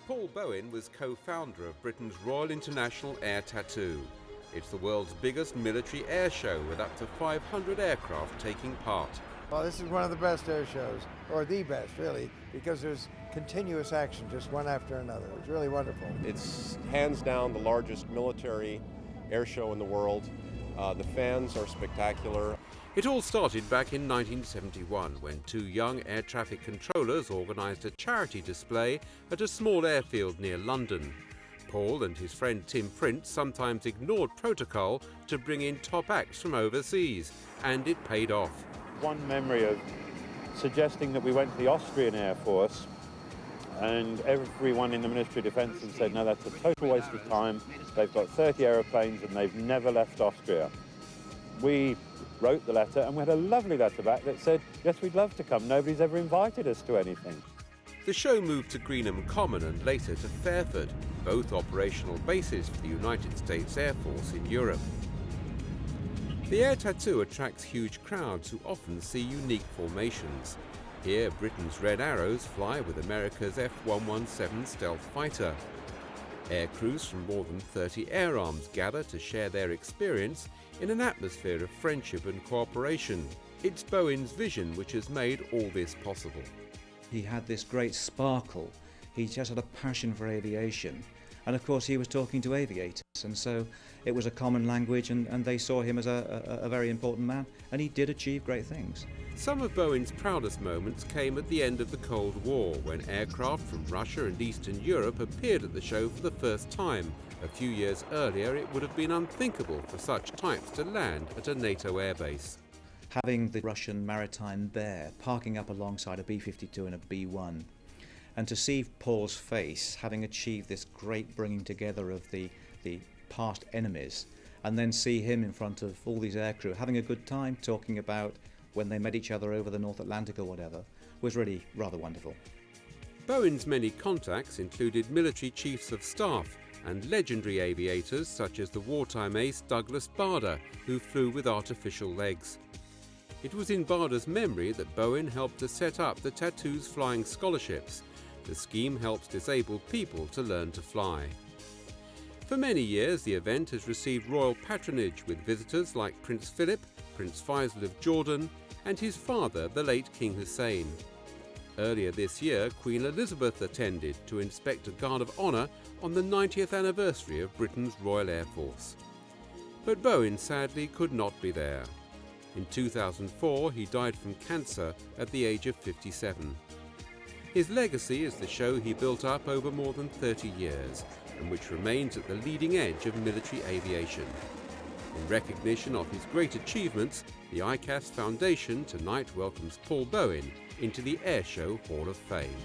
Paul Bowen was co-founder of Britain's Royal International Air Tattoo. It's the world's biggest military air show with up to 500 aircraft taking part. Well, this is one of the best air shows, or the best really, because there's continuous action, just one after another. It's really wonderful. It's hands down the largest military air show in the world. The fans are spectacular. It all started back in 1971 when two young air traffic controllers organised a charity display at a small airfield near London. Paul and his friend Tim Prince sometimes ignored protocol to bring in top acts from overseas, and it paid off. One memory of suggesting that we went to the Austrian Air Force, and everyone in the Ministry of Defence had said, no, that's a total waste of time. They've got 30 aeroplanes and they've never left Austria. We wrote the letter and we had a lovely letter back that said, yes, we'd love to come. Nobody's ever invited us to anything. The show moved to Greenham Common and later to Fairford, both operational bases for the United States Air Force in Europe. The air tattoo attracts huge crowds who often see unique formations. Here, Britain's Red Arrows fly with America's F-117 stealth fighter. Air crews from more than 30 air arms gather to share their experience in an atmosphere of friendship and cooperation. It's Bowen's vision which has made all this possible. He had this great sparkle. He just had a passion for aviation. And of course he was talking to aviators, and so it was a common language, and they saw him as a very important man, and he did achieve great things. Some of Bowen's proudest moments came at the end of the Cold War, when aircraft from Russia and Eastern Europe appeared at the show for the first time. A few years earlier, it would have been unthinkable for such types to land at a NATO airbase. Having the Russian maritime bear parking up alongside a B-52 and a B-1, and to see Paul's face, having achieved this great bringing together of the past enemies, and then see him in front of all these aircrew having a good time, talking about when they met each other over the North Atlantic or whatever, was really rather wonderful. Bowen's many contacts included military chiefs of staff and legendary aviators such as the wartime ace Douglas Bader, who flew with artificial legs. It was in Bader's memory that Bowen helped to set up the Tattoo's Flying Scholarships. The scheme helps disabled people to learn to fly. For many years, the event has received royal patronage with visitors like Prince Philip, Prince Faisal of Jordan, and his father, the late King Hussein. Earlier this year, Queen Elizabeth attended to inspect a guard of honour on the 90th anniversary of Britain's Royal Air Force. But Bowen sadly could not be there. In 2004, he died from cancer at the age of 57. His legacy is the show he built up over more than 30 years, and which remains at the leading edge of military aviation. In recognition of his great achievements, the ICAS Foundation tonight welcomes Paul Bowen into the Airshow Hall of Fame.